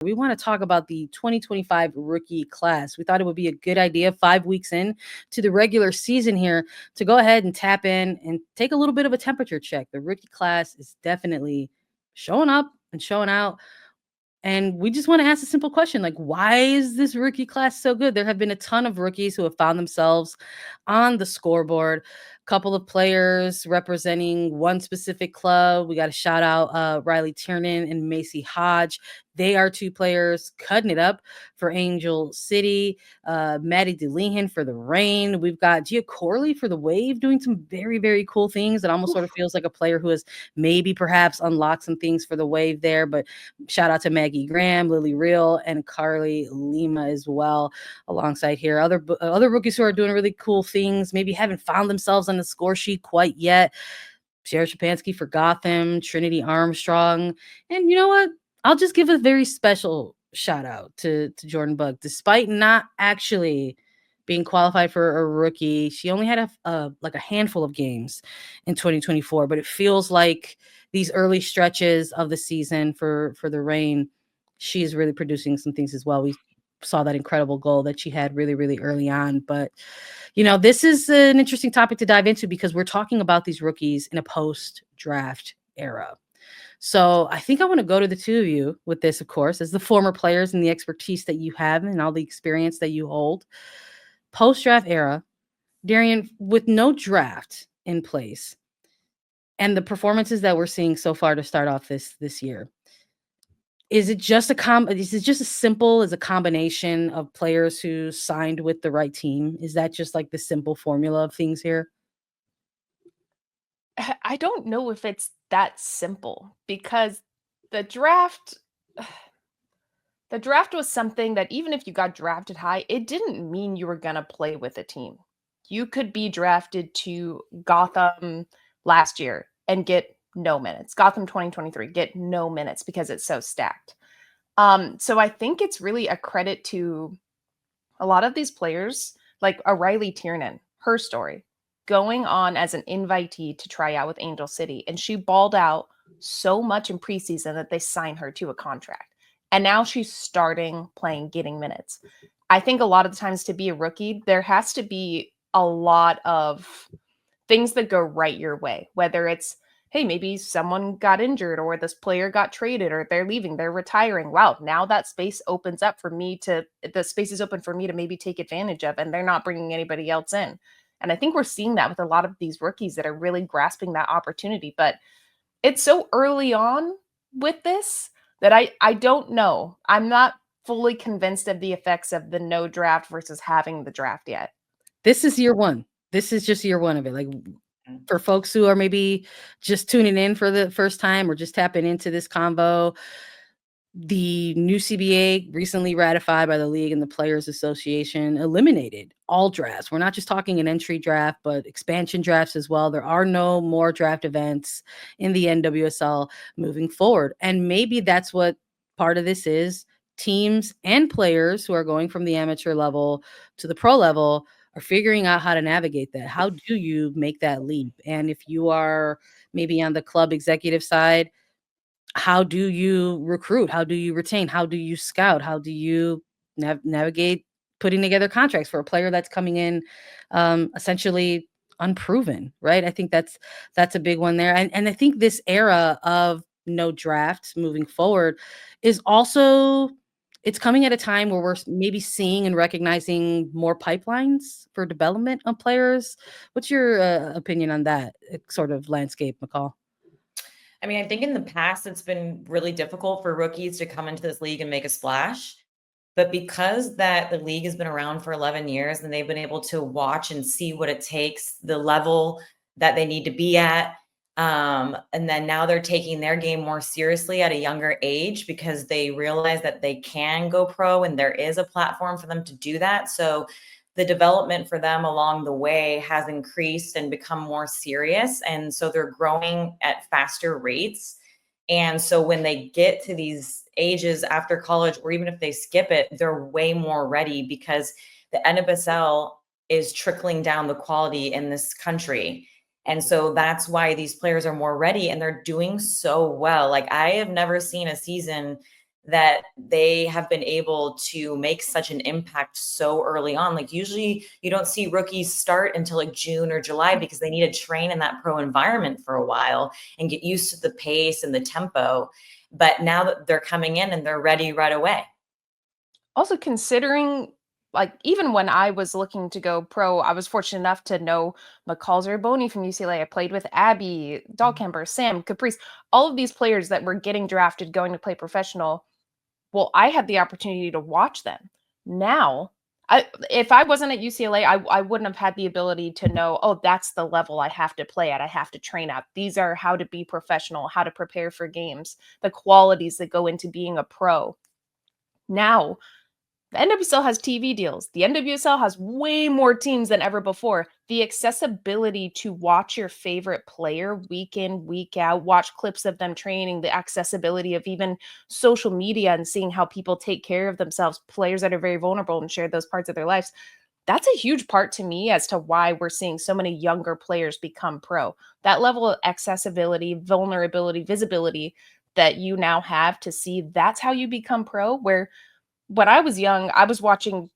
We want to talk about the 2025 rookie class. We thought it would be a good idea 5 weeks in to the regular season here to go ahead and tap in and take a little bit of a temperature check. The rookie class is definitely showing up and showing out. And we just want to ask a simple question, like, why is this rookie class so good? There have been a ton of rookies who have found themselves on the scoreboard. A couple of players representing one specific club. We got to shout out Riley Tiernan and Macy Hodge. They are two players cutting it up for Angel City. Maddie DeLehan for the Reign. We've got Gia Corley for the Wave doing some very, very cool things. It almost sort of feels like a player who has maybe perhaps unlocked some things for the Wave there. But shout out to Maggie Graham, Lily Real, and Carly Lima as well alongside here. Other rookies who are doing really cool things, maybe haven't found themselves on the score sheet quite yet. Sarah Shapansky for Gotham, Trinity Armstrong. And you know what? I'll just give a very special shout out to Jordan Bug. Despite not actually being qualified for a rookie, she only had a handful of games in 2024, but it feels like these early stretches of the season for the Reign, she is really producing some things as well. We saw that incredible goal that she had really, really early on. But, this is an interesting topic to dive into because we're talking about these rookies in a post-draft era. So I think I want to go to the two of you with this, of course, as the former players and the expertise that you have and all the experience that you hold. Post-draft era, Darian, with no draft in place and the performances that we're seeing so far to start off this year, is it just as simple as a combination of players who signed with the right team? Is that just like the simple formula of things here? I don't know if it's that simple because the draft the draft was something that even if you got drafted high, it didn't mean you were going to play with a team. You could be drafted to Gotham last year and get no minutes. Gotham 2023 get no minutes because it's so stacked. So I think it's really a credit to a lot of these players, like a Riley Tiernan, her story, going on as an invitee to try out with Angel City. And she balled out so much in preseason that they signed her to a contract. And now she's starting playing, getting minutes. I think a lot of the times to be a rookie, there has to be a lot of things that go right your way, whether it's, hey, maybe someone got injured or this player got traded or they're leaving, they're retiring. Wow, now that space opens up for me the space is open for me to maybe take advantage of, and they're not bringing anybody else in. And I think we're seeing that with a lot of these rookies that are really grasping that opportunity. But it's so early on with this that I don't know. I'm not fully convinced of the effects of the no draft versus having the draft yet. This is year one. This is just year one of it. Like, for folks who are maybe just tuning in for the first time or just tapping into this convo, the new CBA, recently ratified by the league and the Players Association, eliminated all drafts. We're not just talking an entry draft, but expansion drafts as well. There are no more draft events in the NWSL moving forward. And maybe that's what part of this is. Teams and players who are going from the amateur level to the pro level are figuring out how to navigate that. How do you make that leap? And if you are maybe on the club executive side, how do you recruit? How do you retain? How do you scout? How do you navigate putting together contracts for a player that's coming in essentially unproven, right? I think that's a big one there. And I think this era of no draft moving forward is also, it's coming at a time where we're maybe seeing and recognizing more pipelines for development of players. What's your opinion on that sort of landscape, McCall? I mean, I think in the past, it's been really difficult for rookies to come into this league and make a splash. But because that the league has been around for 11 years and they've been able to watch and see what it takes, the level that they need to be at, and then now they're taking their game more seriously at a younger age because they realize that they can go pro and there is a platform for them to do that. So the development for them along the way has increased and become more serious. And so they're growing at faster rates. And so when they get to these ages after college, or even if they skip it, they're way more ready because the NWSL is trickling down the quality in this country. And so that's why these players are more ready and they're doing so well. Like, I have never seen a season that they have been able to make such an impact so early on. Like usually you don't see rookies start until like June or July because they need to train in that pro environment for a while and get used to the pace and the tempo. But now that they're coming in and they're ready right away. Also considering, like, even when I was looking to go pro, I was fortunate enough to know McCall, Zerboni from UCLA. I played with Abby, Dahlkemper, Sam, Caprice, all of these players that were getting drafted, going to play professional. Well, I had the opportunity to watch them. Now, if I wasn't at UCLA, I wouldn't have had the ability to know, oh, that's the level I have to play at. I have to train at. These are how to be professional, how to prepare for games, the qualities that go into being a pro. Now, the NWSL has TV deals. The NWSL has way more teams than ever before. The accessibility to watch your favorite player week in, week out, watch clips of them training, the accessibility of even social media and seeing how people take care of themselves, players that are very vulnerable and share those parts of their lives. That's a huge part to me as to why we're seeing so many younger players become pro. That level of accessibility, vulnerability, visibility that you now have to see, that's how you become pro. Where when I was young, I was watching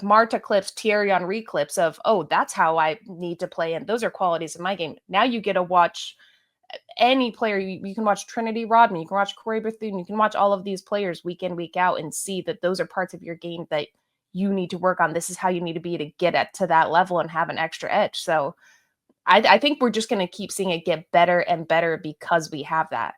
Marta clips, Thierry Henry clips of, oh, that's how I need to play. And those are qualities in my game. Now you get to watch any player. You can watch Trinity Rodman, you can watch Corey Bethune, you can watch all of these players week in, week out and see that those are parts of your game that you need to work on. This is how you need to be to get it to that level and have an extra edge. So I think we're just going to keep seeing it get better and better because we have that.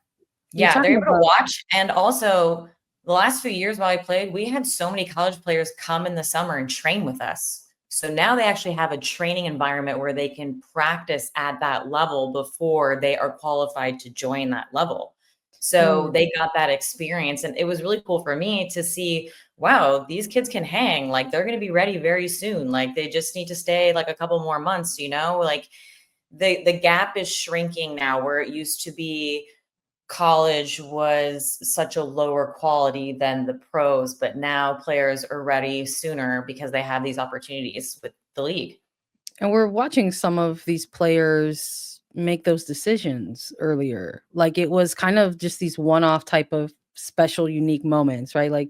Yeah, they're able to watch. And also, the last few years while I played, we had so many college players come in the summer and train with us. So now they actually have a training environment where they can practice at that level before they are qualified to join that level. So they got that experience. And it was really cool for me to see, wow, these kids can hang. Like they're going to be ready very soon. Like they just need to stay like a couple more months, like the gap is shrinking now where it used to be college was such a lower quality than the pros, but now players are ready sooner because they have these opportunities with the league. And we're watching some of these players make those decisions earlier. Like it was kind of just these one-off type of special, unique moments, right? Like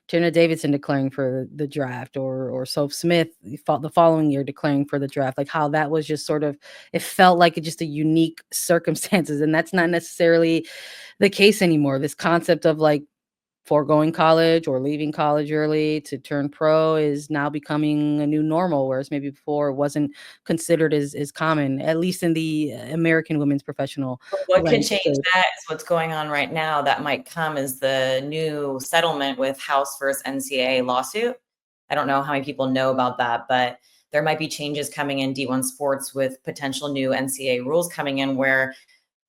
Jenna Davidson declaring for the draft, or Soph Smith the following year declaring for the draft. Like how that was just sort of, it felt like just a unique circumstances, and that's not necessarily the case anymore. This concept of like foregoing college or leaving college early to turn pro is now becoming a new normal, whereas maybe before it wasn't considered as common, at least in the American women's professional What could landscape. change that is what's going on right now that might come is the new settlement with House versus NCAA lawsuit. I don't know how many people know about that, but there might be changes coming in D1 sports with potential new NCAA rules coming in where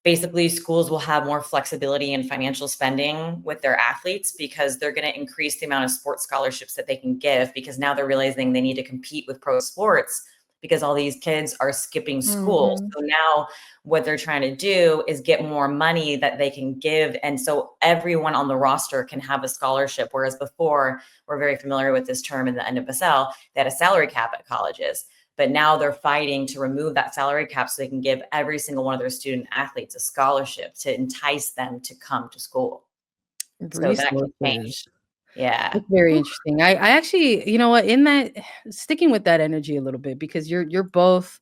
basically schools will have more flexibility in financial spending with their athletes because they're going to increase the amount of sports scholarships that they can give because now they're realizing they need to compete with pro sports because all these kids are skipping school. So now what they're trying to do is get more money that they can give. And so everyone on the roster can have a scholarship. Whereas before, we're very familiar with this term in the NWSL, they had a salary cap at colleges. But now they're fighting to remove that salary cap so they can give every single one of their student athletes a scholarship to entice them to come to school. So that can change. Yeah. It's very interesting. I actually, you know what, in that, sticking with that energy a little bit, because you're both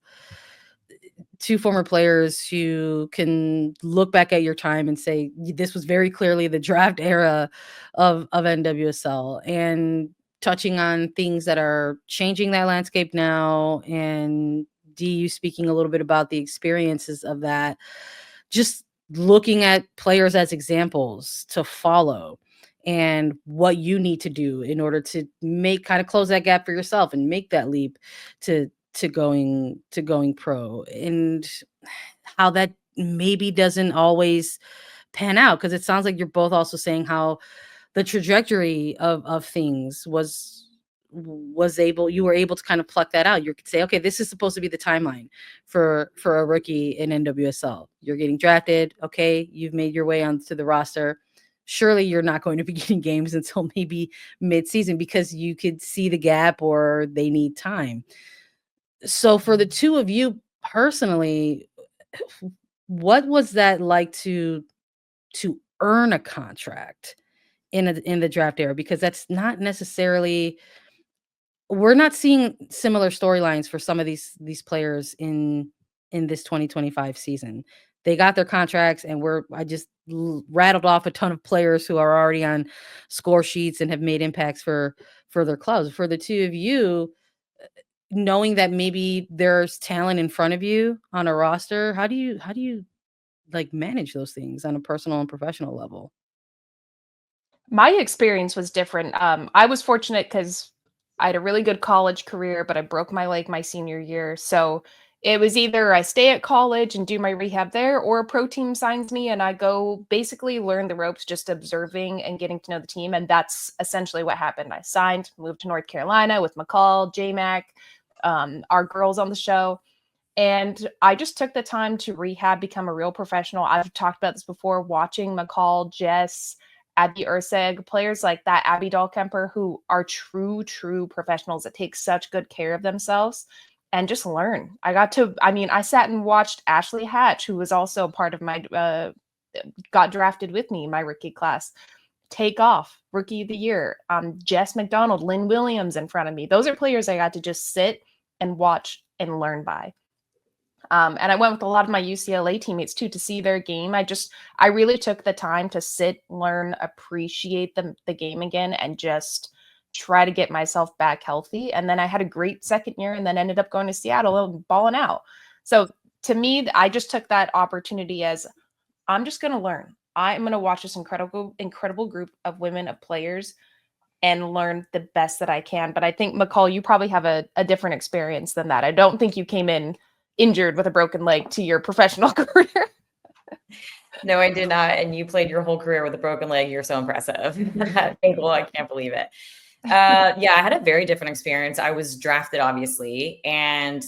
two former players who can look back at your time and say this was very clearly the draft era of NWSL, and touching on things that are changing that landscape now, and DU speaking a little bit about the experiences of that, just looking at players as examples to follow and what you need to do in order to kind of close that gap for yourself and make that leap to going pro, and how that maybe doesn't always pan out, because it sounds like you're both also saying how the trajectory of things you were able to kind of pluck that out. You could say, okay, this is supposed to be the timeline for a rookie in NWSL. You're getting drafted, okay, you've made your way onto the roster. Surely you're not going to be getting games until maybe mid-season because you could see the gap or they need time. So for the two of you personally, what was that like to earn a contract in the draft era, because that's not necessarily, we're not seeing similar storylines for some of these players in this 2025 season. They got their contracts, and I just rattled off a ton of players who are already on score sheets and have made impacts for their clubs. For the two of you, knowing that maybe there's talent in front of you on a roster, how do you like manage those things on a personal and professional level? My experience was different. I was fortunate because I had a really good college career, but I broke my leg my senior year. So it was either I stay at college and do my rehab there, or a pro team signs me and I go basically learn the ropes, just observing and getting to know the team. And that's essentially what happened. I signed, moved to North Carolina with McCall, JMac, our girls on the show. And I just took the time to rehab, become a real professional. I've talked about this before, watching McCall, Jess, Abby Urseg, players like that, Abby Dahlkemper, who are true professionals that take such good care of themselves and just learn. I sat and watched Ashley Hatch, who was also part of my, got drafted with me in my rookie class, take off rookie of the year. Jess McDonald, Lynn Williams in front of me. Those are players I got to just sit and watch and learn by. And I went with a lot of my UCLA teammates too, to see their game. I really took the time to sit, learn, appreciate the game again, and just try to get myself back healthy. And then I had a great second year, and then ended up going to Seattle and balling out. So to me, I just took that opportunity as, I'm just going to learn. I'm going to watch this incredible group of women, of players, and learn the best that I can. But I think, McCall, you probably have a different experience than that. I don't think you came in injured with a broken leg to your professional career. No, I did not. And you played your whole career with a broken leg. You're so impressive. I can't believe it. Yeah, I had a very different experience. I was drafted, obviously, and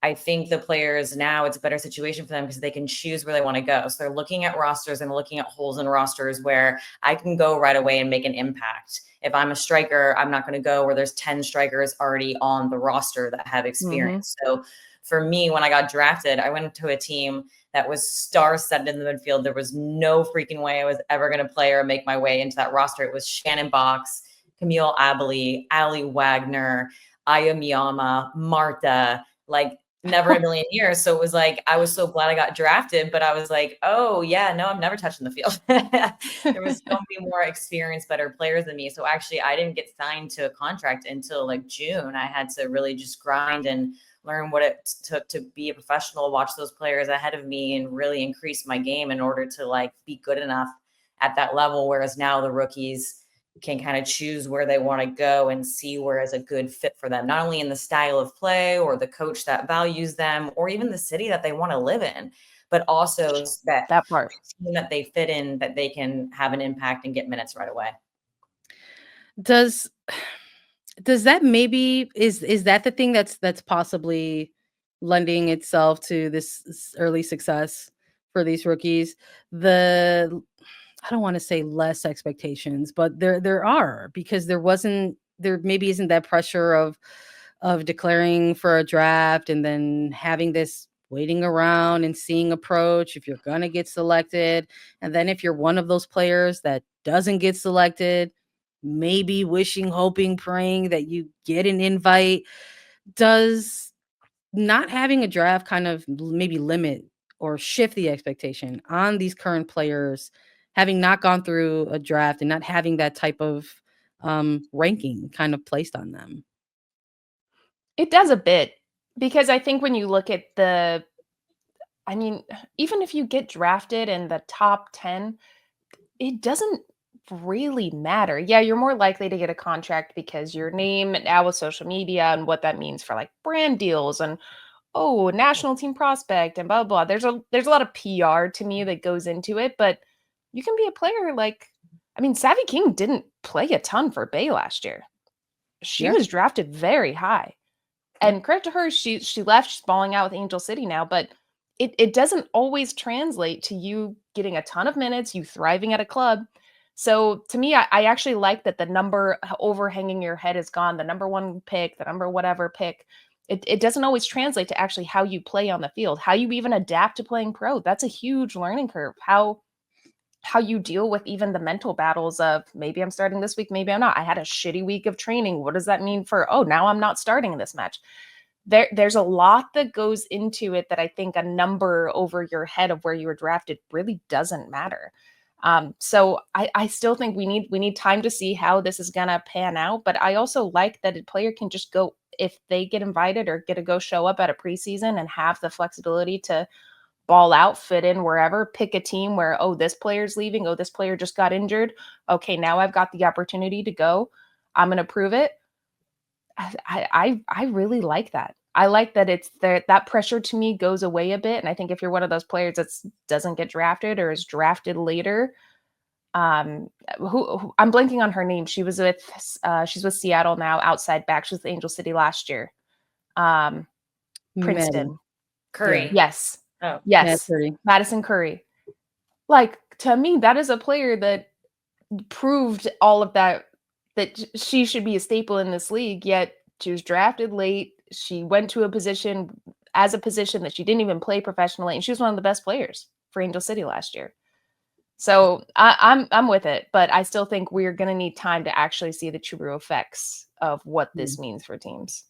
I think the players now, it's a better situation for them because they can choose where they want to go. So they're looking at rosters and looking at holes in rosters where I can go right away and make an impact. If I'm a striker, I'm not going to go where there's 10 strikers already on the roster that have experience. So for me, when I got drafted, I went to a team that was star-studded in the midfield. There was no freaking way I was ever going to play or make my way into that roster. It was Shannon Box, Camille Abley, Ali Wagner, Aya Miyama, Marta, like never in a million years. So it was like, I was so glad I got drafted, but I was like, oh yeah, no, I'm never touching the field. There was so many more experienced, better players than me. So actually I didn't get signed to a contract until like June. I had to really just grind and learn what it took to be a professional, watch those players ahead of me, and really increase my game in order to like be good enough at that level. Whereas now the rookies can kind of choose where they want to go and see where is a good fit for them, not only in the style of play or the coach that values them or even the city that they want to live in, but also that part team that they fit in, that they can have an impact and get minutes right away. Does that maybe is that the thing that's possibly lending itself to this early success for these rookies? I don't want to say less expectations, but there are, because there maybe isn't that pressure of declaring for a draft and then having this waiting around and seeing approach if you're going to get selected. And then if you're one of those players that doesn't get selected, maybe wishing, hoping, praying that you get an invite. Does not having a draft kind of maybe limit or shift the expectation on these current players, having not gone through a draft and not having that type of ranking kind of placed on them? It does a bit, because I think when you look at even if you get drafted in the top 10, it doesn't really matter. Yeah, you're more likely to get a contract because your name now with social media and what that means for like brand deals and, oh, national team prospect and blah blah. There's a lot of PR to me that goes into it, but you can be a player like, Savvy King didn't play a ton for Bay last year. She was drafted very high. And credit to her, she left, she's balling out with Angel City now, but it doesn't always translate to you getting a ton of minutes, you thriving at a club. So to me, I actually like that the number overhanging your head is gone, the number one pick, the number whatever pick. It doesn't always translate to actually how you play on the field, how you even adapt to playing pro. That's a huge learning curve. How how you deal with even the mental battles of maybe I'm starting this week, maybe I'm not. I had a shitty week of training. What does that mean for, oh, now I'm not starting in this match? There's a lot that goes into it that I think a number over your head of where you were drafted really doesn't matter. So I still think we need time to see how this is gonna pan out. But I also like that a player can just go, if they get invited or get to go show up at a preseason and have the flexibility to ball out, fit in wherever, pick a team where, oh, this player's leaving, oh, this player just got injured. Okay, now I've got the opportunity to go. I'm gonna prove it. I really like that. I like that it's there. That pressure to me goes away a bit. And I think if you're one of those players that doesn't get drafted or is drafted later, who I'm blanking on her name. She's with Seattle now, outside back. She was with Angel City last year. Princeton. Curry. Yes. Oh, yes. Curry. Madison Curry. Like, to me, that is a player that proved all of that she should be a staple in this league, yet she was drafted late. She went to a position that she didn't even play professionally, and she was one of the best players for Angel City last year. So I'm with it, but I still think we're going to need time to actually see the true effects of what this means for teams.